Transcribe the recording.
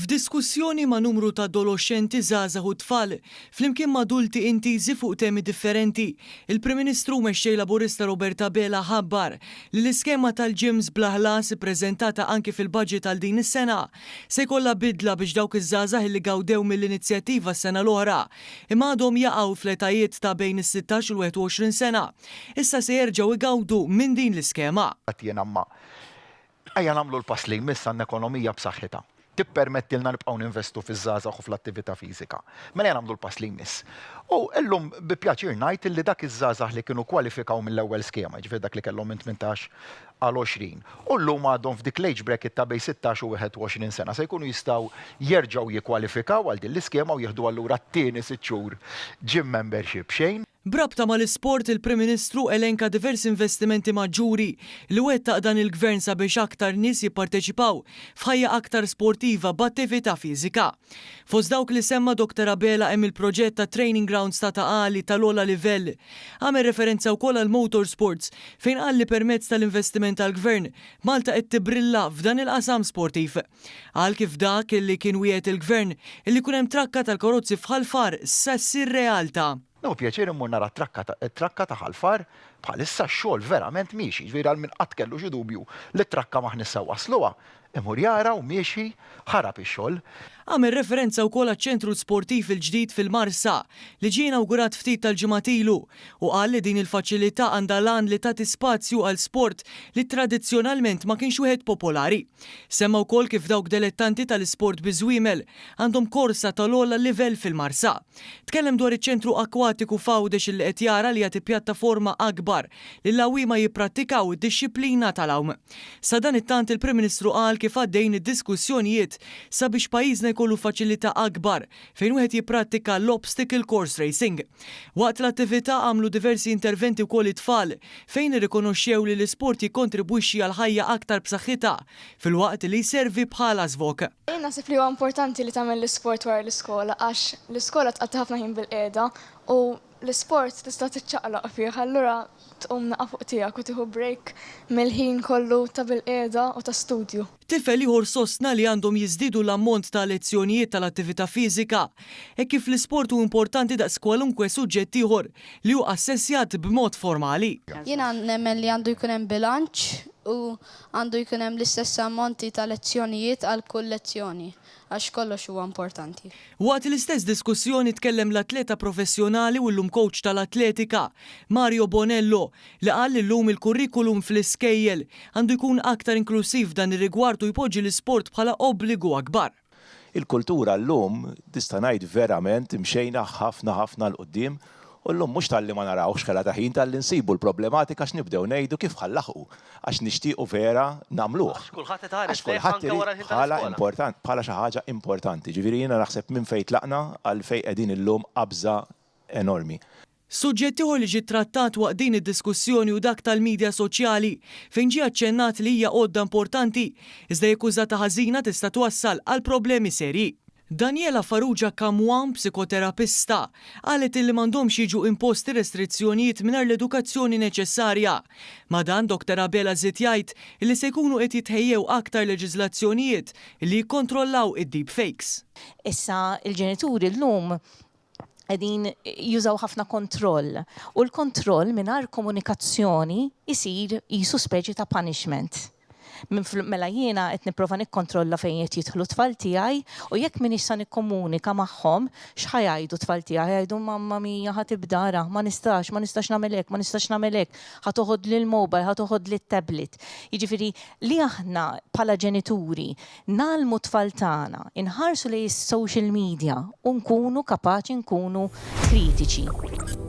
F'diskussjoni ma' numru ta' adolescenti żgħażagħ u tfal, flimkien ma' adulti intiżi fuq temi differenti, il-Prim Ministru mexxej Laburista Roberta Bela ħabbar li l-iskema tal-gyms bla ħlas ippreżentata anke fil-budget għal din is-sena se jkollha bidla biex dawk iż-żgħażagħ li gawdew mill-inizjattiva s-sena l-oħra imma għadhom jaqgħu fl-etajiet ta' bejn is-16 u l-21 sena. Issa se jerġgħu igawdu minn din l-iskema. Ejja nagħmlu l-pass li jmiss għan-ekonomija b'saħħitha. Tippermettilna nibqgħu ninvestu fiż-żgħażagħ u fl-attività fiżika. Mela nagħmlu l-pass li jmiss. U llum bi pjaċir ngħid li dak iż-żgħażagħ li kienu kwalifikaw mill-ewwel skema, ġifier dak li kellhom minn 18 għal 20. U llum għadhom f'dik l-age bracket ta' bejn 16 u 21 sena se jkunu jistgħu jerġgħu jikkwalifikaw għal din l-iskema u jieħdu allura t-tieni 6 xhur gym membership xejn. Brabta mal-isport il-Prim Ministru elenka diversi investimenti maġġuri li wettaq dan il-Gvern sabiex aktar nies jipparteċipaw f'ħajja aktar sportiva b'attività fiżika. Fost dawk li semma Dr. Bela hemm il-proġett ta' training grounds ta' taqali tal-ogħla livell. Għamel referenza wkoll għal motorsports fejn qal li permezz tal-investiment tal-Gvern Malta qed tibrilla f'dan il-qasam sportiv. Għal kif dak li kien wieħed il-Gvern li kun hemm trakka tal-karozzi f'Ħalfar sa ssir realtà. No, pjaċir immur nara trakka ta' Ħalfar bħalissa x-xogħol verament miexi, ġifieri għal min qatt kellu xi dubju li t-trakka ma ħnissa wasluha, imur jara u miexi ħarab ix-xogħol. Għamel referenza wkoll għaċ-ċentru sportiv il-ġdid fil-Marsa li ġie inawgurat ftit tal-ġimgħat ilu u qal li din il-faċilità għandha lan li tagħti spazju għal sport li tradizzjonalment ma kienx wieħed popolari. Semma wkoll kif dawk dilettanti tal-isport biżwiemel għandhom korsa tal-ogħla livell fil-Marsa. Tkellem dwar iċ-ċentru akwatiku Fawdex li qed jara li jagħti pjattaforma akbar li l-għawwiema jipprattikaw id-dixxilpina tal-għawm. Sa dan it-tant il-Prim Ministru qal kif għaddejn id-diskussjonijiet sabiex pajjiżna jkollu faċilità akbar fejn wieħed jipprattika l-obstacle course racing. Waqt l-attività għamlu diversi interventi wkoll it-tfal fejn irrikonoxxew li l-isport jikkontribwixxi għal ħajja aktar b'saħħitha filwaqt li jservi bħala żvok. Naħseb li huwa importanti li tagħmel l-isport wara l-iskola għax l-iskola tqatta ħafna ħin bil-qiegħda u l-isport tista' tiċċaqlaq fih, allura tqum naqa' fuq tiegħek u tieħu break mill-ħin kollu ta' bil-qiegħda u ta' studju. Tifel ieħor sostna li għandhom jiżdiedu l-ammont ta' lezzjonijiet tal-attività fiżika e kif l-isport hu importanti daqs kwalunkwe suġġett ieħor li hu assessjat b'mod formali. Jiena nemmen li għandu jkun hemm bilanċ u għandu jkun hemm l-istess ammonti ta' lezzjonijiet għal kull lezzjoni għax kollox huwa importanti. Waqt l-istess diskussjoni tkellem l-atleta professjonali u llum coach tal-atletika Mario Bonello li qal li llum il-kurrikulum fl-iskejjel għandu jkun aktar inklusiv dan ir-rigward u jpoġġi l-isport bħala obbligu akbar. Il-kultura llum tista' ngħid verament imxejna ħafna l-qudiem u llum mhux tal-li ma narawx ħela ta' ħin tal-li nsibu l-problematika x'nibdew ngħidu kif ħallaħqu għax nixtiequ vera nagħmluh. Għax kulħadd bħala xi ħaġa importanti. Ġifieri jiena naħseb minn fejn tlaqna għal fejn qegħdin illum qabża enormi. Suġġett ieħor li ġie trattat waqt din id-diskussjoni u dak tal-midja soċjali fejn ġie aċċennat li hija għodda importanti iżda jekk użata ħażina tista' twassal għal problemi serji. Daniela Farrugia Kamwan, psikoterapista, qalet li m'għandhomx jiġu imposti restrizzjonijiet mingħajr l-edukazzjoni neċessarja. Ma dan Dr. Bela żied jgħid li se jkunu qed jitħejjew aktar leġiżlazzjonijiet li jikkontrollaw id-deepfakes. Issa il-ġenituri llum qegħdin jużaw ħafna kontroll u l-kontroll mingħajr komunikazzjoni jsir qisu speċi ta' punishment. Mela jiena qed nipprova nikkontrolla fejn qed jidħlu tfal tiegħi u jekk min issa nikkomunika magħhom x'ħajgħidu tfal tiegħi jgħidu mamma mija ħadd ibdara, ma nistax nagħmel hekk, ħadd toħodli l-mobile, ħadd toħodli t-tablet. Jiġifieri li aħna bħala ġenituri nagħlmu tfal tagħna inħarsu lejn is-social media u nkunu kapaċi nkunu kritiċi.